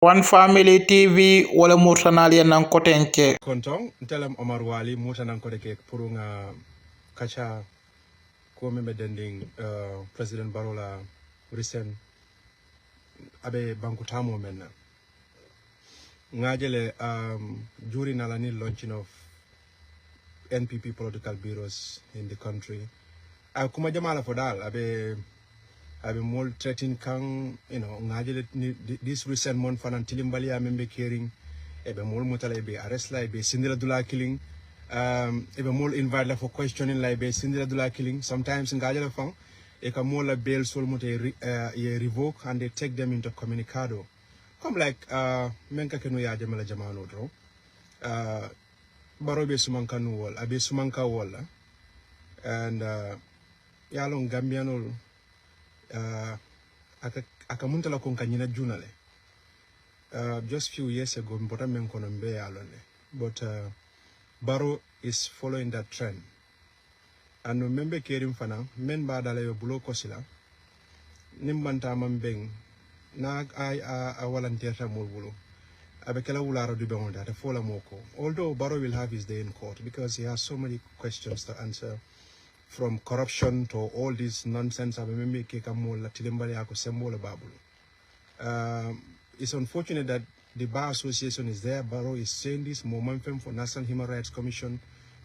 One Family TV wala murtanali nan kotenke. Kontong ntelam Omar Wally muta nan koteke purunga kacha ko membe dending President Barola recent abe banku tamo menna ngajele during alani launching of NPP political bureaus in the country kuma jamala fodal abe mol threatening kang ngajele this recent month fanan tilimbali amembe caring ebe mol mutala ebe arrest la ebe sindira dula killing ebe mol invite la for questioning la ebe sindira dula killing sometimes ngajele fang e ka mol la bail sol mute ye revoke and they take them into communicado come like menka kenu ya jamala jamano dro baro be sumanka nu wol abe sumanka wala and yalon gambianol aka muntala kon kanyina junale just few years ago but Baro is following that trend and remember caring fana men ba dala yo bulo kosila nimbanta mambeng na a volunteer ta mol bulo abekela wularo du bemonda ta fola moko although Baro will have his day in court because he has so many questions to answer from corruption to all this nonsense abemembe ke kamol la tilimbali ako sembola babulu. It's unfortunate that the Bar Association is there. Baro is saying this moment for National Human Rights Commission,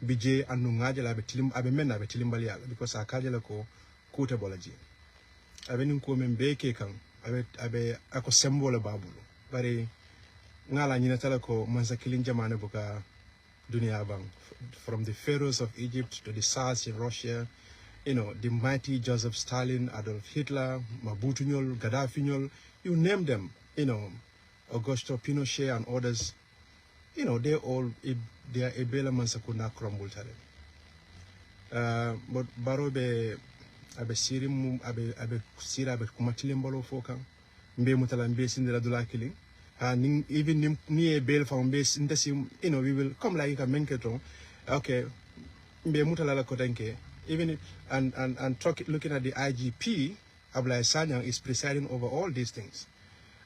BJ and Nungajala Abemena Betilimbalial because Akajala ko Kutabology. Abenin Komen Beke Kang, Abe Ako Sembola Babulu. Bari Nala Ninatalako Mansa killing Jamana Buka Duniabang. From the pharaohs of Egypt to the Tsars in Russia, the mighty Joseph Stalin, Adolf Hitler, Mabutunyol, Gaddafinyol, you name them. Augusto Pinochet and others, they all, they are a bela mansakuna crumble tale. But Baro be sirim abe sira abe kumatilim foka mbe mutala mbe sindela dula killing and even ni a bail from base in the we will come like a menketon okay mbe mutala la kotenke even and looking at the IGP Abla Sanyang is presiding over all these things.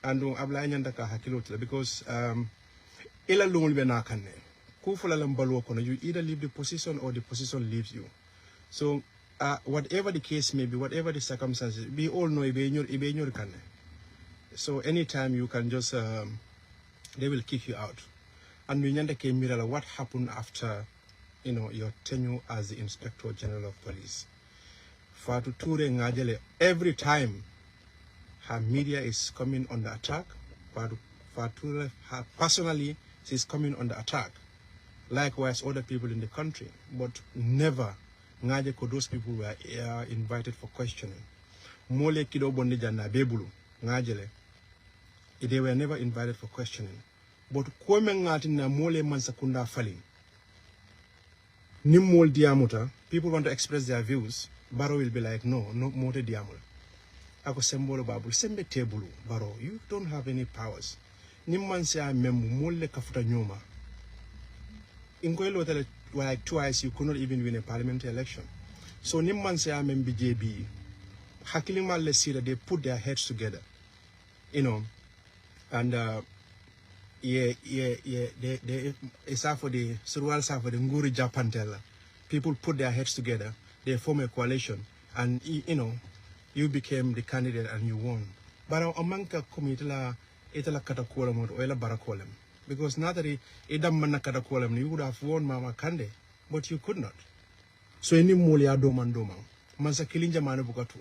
And abla nyandaka hakilotla because ila lungul be nakane ku fula lambalwo kono you either leave the position or the position leaves you. So whatever the case may be, whatever the circumstances, we all know ibe kane. So anytime you can just they will kick you out. And we nyandake mirala what happened after your tenure as the Inspector General of Police. Fatu Ture ngajele every time her media is coming under attack, but Fatura personally she's coming under attack. Likewise, other people in the country, but never ngaje ko those people were invited for questioning. Mole kido bondeja na bebulu ngajele. They were never invited for questioning. But kweme ngati na mole mansakunda fali. Nimol diamuta, people want to express their views. Baro will be like, no more diamul. Ako sembolo babu sembe tebulu Baro you don't have any powers nimman sa memu molle kafuta nyoma ingoelo tele like twice you could not even win a parliamentary election so nimman sa mem BJB hakili malle sira they put their heads together and they is for the surwal sa for the nguri japantela people put their heads together they form a coalition and you became the candidate and you won. But amanka komitela itala katakola mo oila barakolem. Because natari idam manna katakolem you would have won Mama Kande, but you could not. So any mulia domandoma. Mansa kilinja mane bukatu.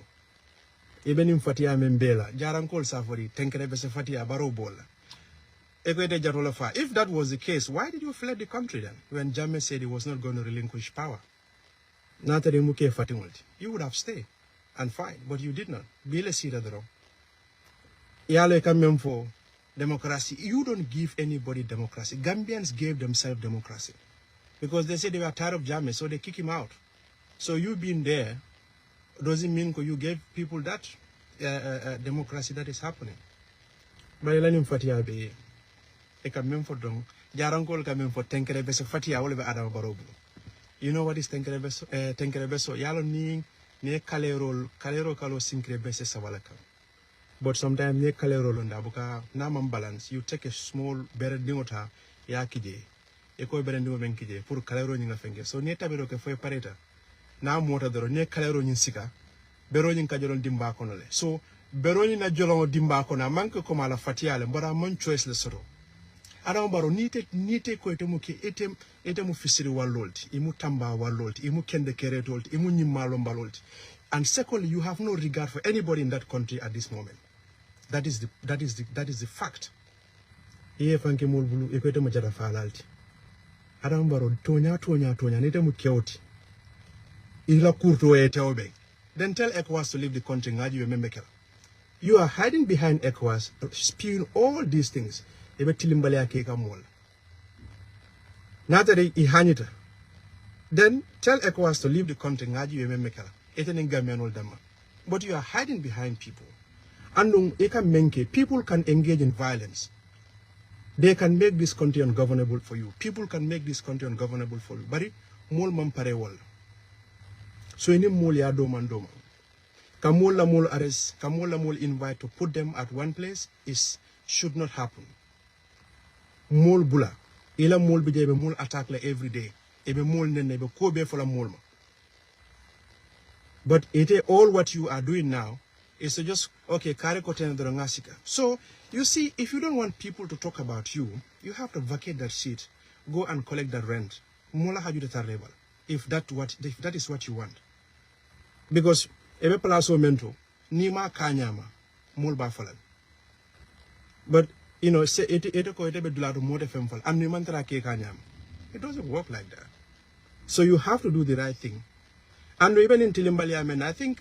Even in Fatia Membela, Jarankol Safari, Tenkerebese Fatia Barobola. Equate Jarolafa. If that was the case, why did you fled the country then? When Jammeh said he was not going to relinquish power. Natari Muke Fatimulti. You would have stayed. And fine, but you did not. Bile Sidadro. Yale come for democracy. You don't give anybody democracy. Gambians gave themselves democracy. Because they said they were tired of Jammeh, so they kick him out. So you being there doesn't mean you gave people that democracy that is happening. But Elanim Fatia be a come for dong. Jarankol come for Tenkerebeso Fatia all over Adam Barobu. You know what is Tenkerebeso? Tenkerebeso, Yalo Ning. Ne kalero kalo sinkre bese sabalaka But sometimes ne kalero londa buka na man balance. You take a small bere dingota ya kije. Eko bere dingo men kije pour kalero nyinga fenge. So ne tabero ke foi pareta. Na mota doro ne kalero nyin sika. Bero nyin ka jolon dimba kono le. So bero nyin na jolon dimba kono manke ko mala fatiale mbara mon choice le soro. Adam baro nite ko etemu ke etemu fisiri walolti. Imu tamba walolti. Imu kende keretolti. Imu nyimalo mbalolti. And secondly, you have no regard for anybody in that country at this moment. That is the fact. Iye fanke mulbulu ekwete mo jada falalti. Adam baro tonya nite mu kewti. Ila kurto etewbe. Then tell ECOWAS to leave the country ngaji remember kela. You are hiding behind ECOWAS, spewing all these things. Ebe tilimbale akeka mol. Natare ihanita. Then tell ECOWAS to leave the country ngaji remember kela. But you are hiding behind people. And people can engage in violence. They can make this country ungovernable for you. People can make this country ungovernable for you. But mol mampare wall. So any mol ya doma. Kamola mol arrest, kamola mol invite to put them at one place should not happen. Mol bula. Ila mol bija ebe mol attack la every day. Ebe mol nene ebe kobe for la mol ma. But all what you are doing now is to just, okay, carry content the rangasika. So, you see, if you don't want people to talk about you, you have to vacate that seat, go and collect that rent. If that is what you want. Because, ebe palaso mento, nima kanyama, mulba falan. But, you know, say it doesn't work like that. So you have to do the right thing. And even in Tilimbali, I think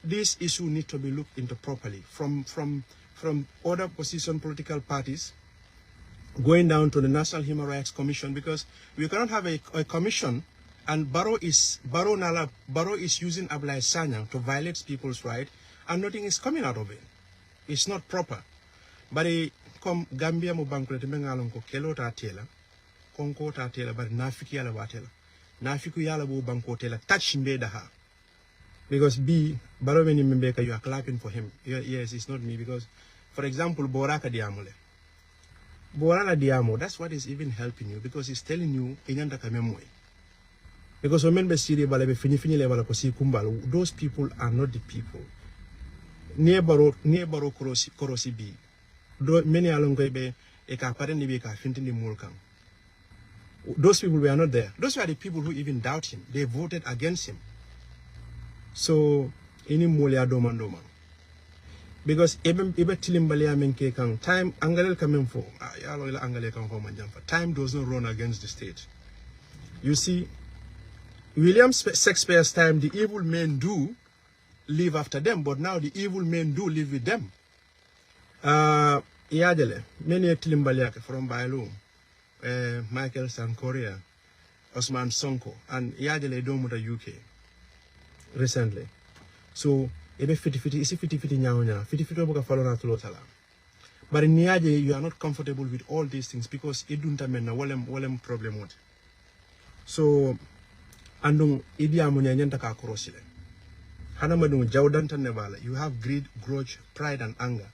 this issue needs to be looked into properly from other opposition political parties going down to the National Human Rights Commission, because we cannot have a commission and Baro is using Ablai Sanyang to violate people's rights and nothing is coming out of it. It's not proper. But come Gambia mo bankulete mengalon ko kelo ta tela konko ta tela but nafiki ala batela. Nafiku yala bo banko tela touch mbeda ha. Because Baro when you are clapping for him. Yes, it's not me, because for example Bora ka diamole. Bora la diamo, that's what is even helping you, because it's telling you inyanda ka memoy. Because when be siri bala be fini le bala ko si kumbal, those people are not the people. Near Baro korosi bi. Many along be e ka pareni be ka fintini mulkang. Those people were not there. Those were the people who even doubt him. They voted against him. So, ini mulia domandoma. Because even tilimbalia menke kang time angalel kamen for time does not run against the state. You see, William Shakespeare's time, the evil men do live after them, but now the evil men do live with them. Iadele, many tilimbalia from Bailu. Michael Sankoria, Osman Sonko, and Yadele Domo the UK recently. So, ebe 50 nyaunya, 50 boka falona tulotala. But in Niaje, you are not comfortable with all these things because it don't mean walem problem what. So, andung idi amunya nyanta ka korosile. Hana madung jawdanta nebala. You have greed, grudge, pride, and anger.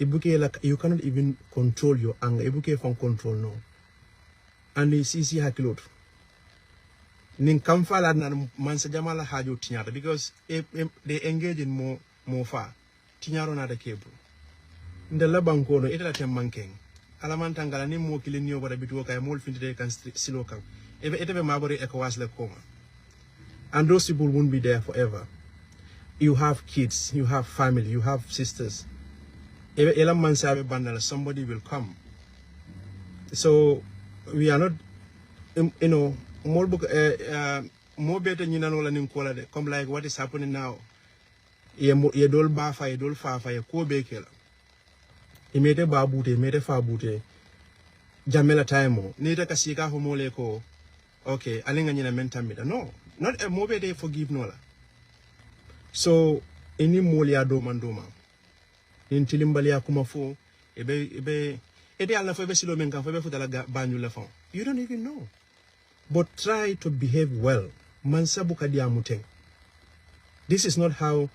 You cannot even control your anger. Ibuke from control no. And it's easy hakilot. Nin kamfala na mansa jamala hajo tinyata, because they engage in more far. Tinyaro na the cable. The labanko no itala temmankeng. Alamantangala ni mo kilini over bitu ka mol fintide kan silokan. Etebe mabore ECOWAS le koma. And those people won't be there forever. You have kids, you have family, you have sisters. Somebody will come. So we are not, you know, more better than come like what is happening now. Ye dol bafa, ye dol fafa, ye ko bekela. Imete babute, imete fabute. Jamela time. Nita kasika homole ko. Okay, alinga nyina mentamida. No, not a mobe they forgive nola. So any molia domandoma. In Tilimbalia Kumafo, you don't even know. But try to behave well. Mansabuka diamuteng. This is not how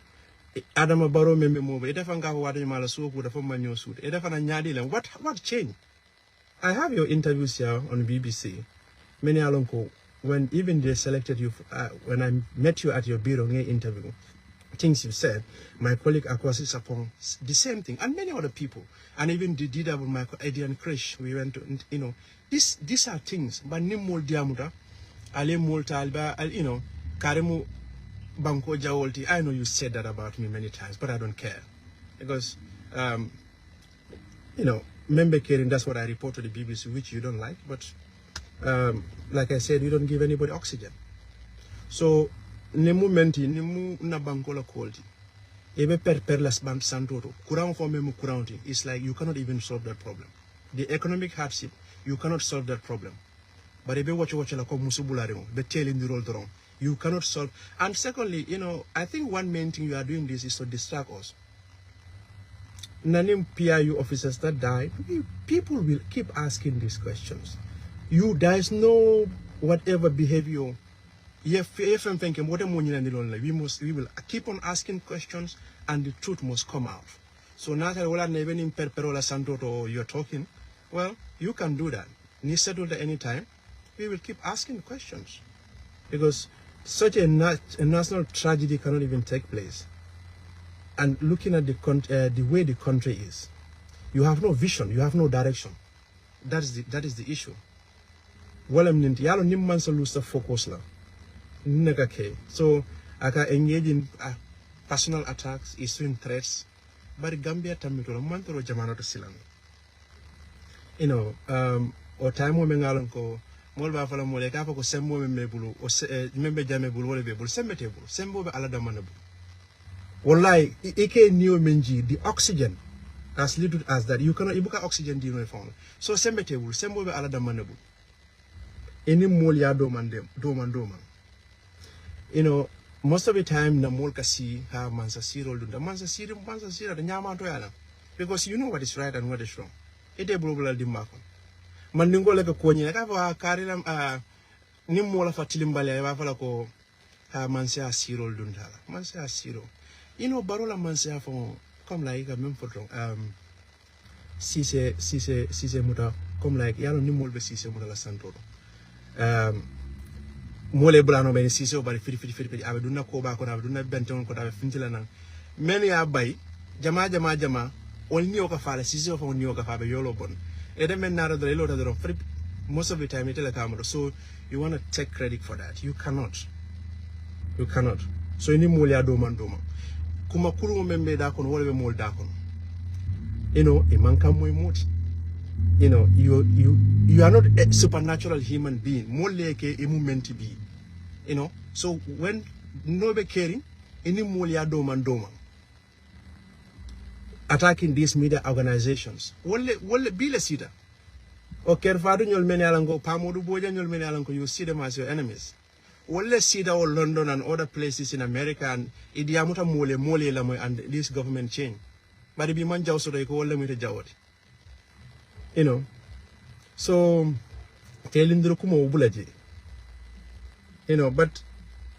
Adama Baro membe move. Eda fanga wada mala suoku da fama nyo suit. Eda fana nyadi len. What changed? I have your interviews here on BBC. Many alonko when even they selected you when I met you at your bureau interview, things you said, my colleague across is upon the same thing, and many other people, and even the did with my Edian Krish. We went to these are things. But nimol diamuda, ale multa alba, karemu banko jawolti. I know you said that about me many times, but I don't care because member caring. That's what I report to the BBC, which you don't like, but. Like I said, you don't give anybody oxygen. So, nemu menti, nemu na bankola quality. Ebe per las band santoro. Kurang for memu kuranti. It's like you cannot even solve that problem. The economic hardship, you cannot solve that problem. But ebe watch la kom musubularium, be telling the roll wrong. You cannot solve. And secondly, I think one main thing you are doing this is to distract us. Nanim PIU officers that died, people will keep asking these questions. There is no whatever behavior. We will keep on asking questions and the truth must come out. So now that you're talking, well, you can do that. Ni settled at any time. We will keep asking questions. Because such a national tragedy cannot even take place. And looking at the way the country is, you have no vision, you have no direction. That is the issue. Walam ninti yalo nimman sa lose the focus la nega ke so aka engage in personal attacks, issuing threats, but Gambia tamito mantoro jamano to silang o time mo mengalon ko mol ba fala mo le ka ko sembo me bulu o membe jame bulu wala be bulu sembe te bulu sembo be ala damana bulu wallahi ike niyo menji the oxygen as little as that you cannot ibuka oxygen di no phone so sembe te bulu sembo be ala damana bulu any mol ya doman. Most of the time na mol kasi ha mansa siro dunda mansa siro the nyama to yala because you know what is right and what is wrong. Ite blobla di makon. Mandingo le ko nyi ka fa karila ni mola fatilimbale ba fala ko ha mansa siro dunda mansa siro. Barola mansa fo comme like même photo si c'est muta comme like yalo ni mol be si c'est muta la santoro. Mole blano ben siso bari firi abe dunna ko ba ko na dunna benton ko da fintila nan men ya bay jama on ni o ka faala siso fo ni o ka fa be yolo bon e de men na do lo da do most of the time it camera so you want to take credit for that you cannot so ni mole ya do man kuma kuru membe da kon wala be mol da kon e manka moy moti you are not a supernatural human being. More like a meant to be. So when no be caring, any more doma attacking these media organizations. Wole be la sida. O kerfadu nyol meni alango pamodu boja nyol meni alango you see them as your enemies. Wole sida or London and other places in America and idiamuta mole la and this government change. But it be man jaw so they ko wole mi te jawoti. So telling the Rukumo Bulaji. But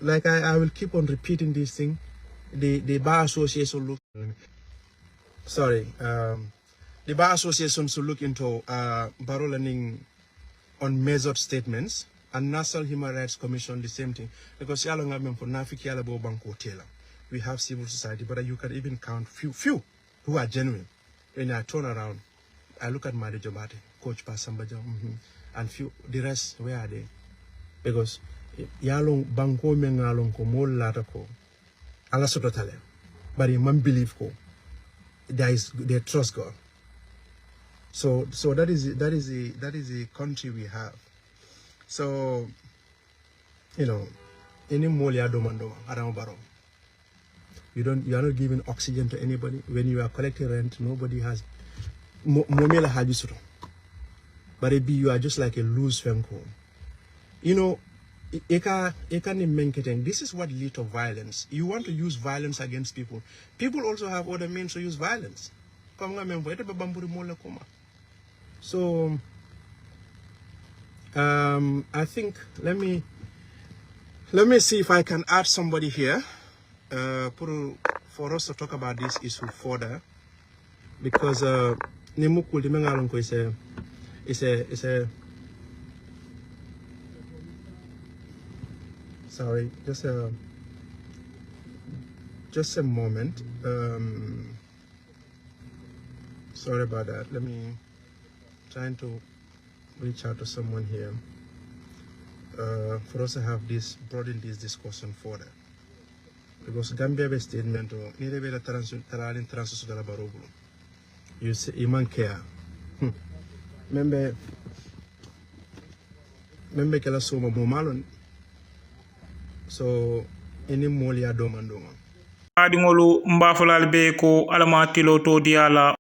like I will keep on repeating this thing. The Bar Association look the Bar Association should look into Baro learning on measured statements and National Human Rights Commission the same thing. Because for we have civil society, but you can even count few who are genuine. When I turn around, I look at Madi Jomate, Coach Pasambaja, and the rest, where are they? Because Yalong Banko Mengalong ko mol latako, Allah Sototale, but in man believe ko, they trust God. So that is the country we have. So any molia domando around Baro. You are not giving oxygen to anybody. When you are collecting rent, nobody has momela hajusuro. But you are just like a loose fenko. This is what leads to violence. You want to use violence against people. People also have other means to use violence. So I think let me see if I can add somebody here. for us to talk about this issue further, because Nimukul Dimengalonko is a sorry, just a moment. Sorry about that. Let me trying to reach out to someone here for us to have this broaden this discussion further. Because Gambia be statement or ni be la talalin transition la barobulu. You say you care. Membe kala soma mo malon. So ini moli ya domandoma. Adingolu mbafulal be ko alama tilo to diala